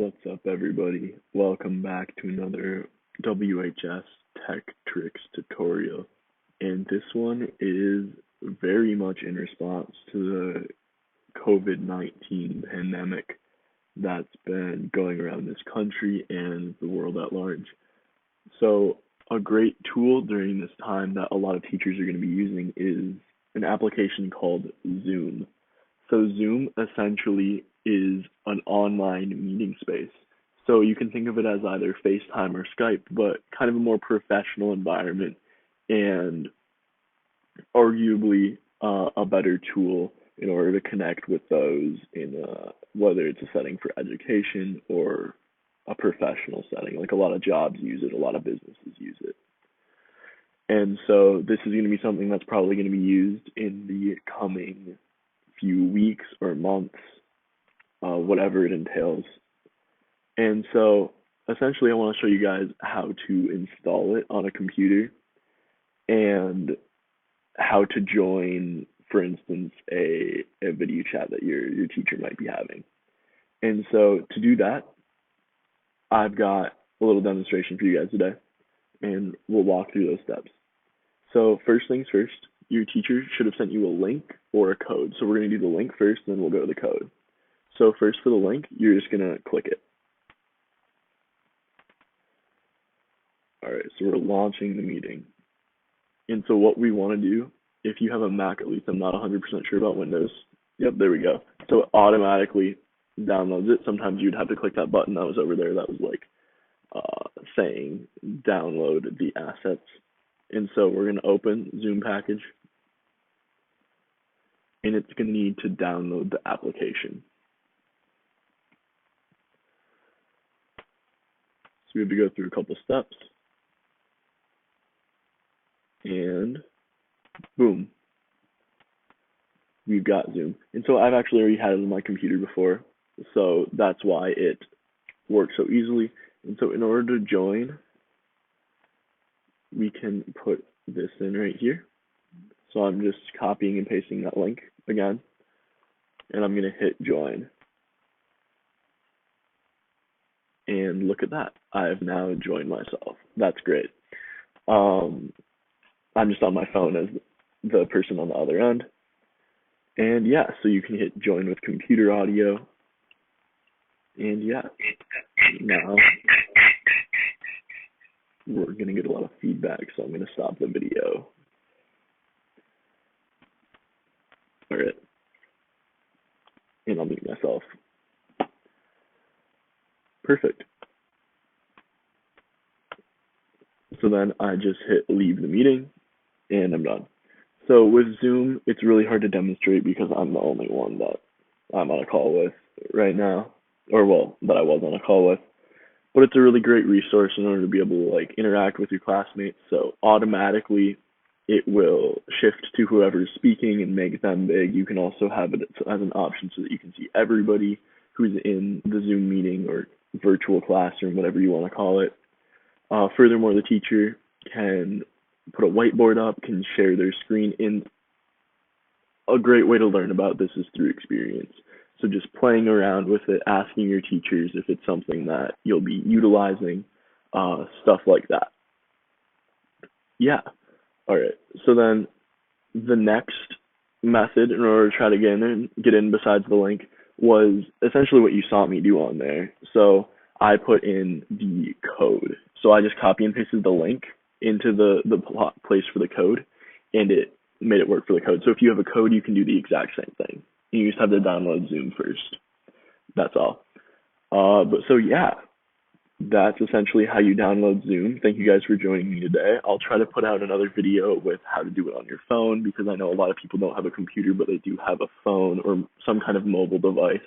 What's up, everybody? Welcome back to another WHS Tech Tricks tutorial. And this one is very much in response to the COVID-19 pandemic that's been going around this country and the world at large. So, a great tool during this time that a lot of teachers are going to be using is an application called Zoom. So Zoom essentially is an online meeting space. So you can think of it as either FaceTime or Skype, but kind of a more professional environment and arguably a better tool in order to connect with those in whether it's a setting for education or a professional setting. Like a lot of jobs use it, a lot of businesses use it. And so this is going to be something that's probably going to be used in the coming few weeks or months, whatever it entails. And so essentially I want to show you guys how to install it on a computer and how to join, for instance, a video chat that your teacher might be having. And so to do that, I've got a little demonstration for you guys today, and we'll walk through those steps. So first things first, your teacher should have sent you a link or a code. So we're going to do the link first, then we'll go to the code. So first for the link, you're just going to click it. All right, so we're launching the meeting. And so what we want to do, if you have a Mac at least, I'm not 100% sure about Windows. Yep, there we go. So it automatically downloads it. Sometimes you'd have to click that button that was over there that was like saying download the assets. And so we're going to open Zoom package, and it's going to need to download the application. So we have to go through a couple steps, and boom, we've got Zoom. And so I've actually already had it on my computer before, so that's why it works so easily. And so in order to join, we can put this in right here. So I'm just copying and pasting that link again, and I'm going to hit join. And look at that. I've now joined myself. That's great. I'm just on my phone as the person on the other end. And yeah, so you can hit join with computer audio. And yeah, now we're going to get a lot of feedback, so I'm going to stop the video. All right. And I'll mute myself. Perfect. So then I just hit leave the meeting, and I'm done. So with Zoom, it's really hard to demonstrate because I'm the only one that I'm on a call with right now, or well, that I was on a call with. But it's a really great resource in order to be able to like interact with your classmates. So automatically it will shift to whoever's speaking and make them big. You can also have it as an option so that you can see everybody who's in the Zoom meeting or virtual classroom, whatever you want to call it. Furthermore, the teacher can put a whiteboard up, can share their screen. And a great way to learn about this is through experience. So just playing around with it, asking your teachers if it's something that you'll be utilizing, stuff like that. Yeah. All right. So then the next method in order to try to get in besides the link was essentially what you saw me do on there. So I put in the code. So I just copy and pasted the link into the place for the code, and it made it work for the code. So if you have a code, you can do the exact same thing. You just have to download Zoom first. That's all. But so yeah, that's essentially how you download Zoom. Thank you guys for joining me today. I'll try to put out another video with how to do it on your phone, because I know a lot of people don't have a computer, but they do have a phone or some kind of mobile device,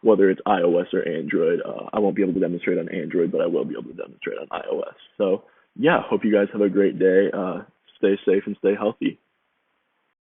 whether it's iOS or Android. I won't be able to demonstrate on Android, but I will be able to demonstrate on iOS. So yeah, hope you guys have a great day. Stay safe and stay healthy.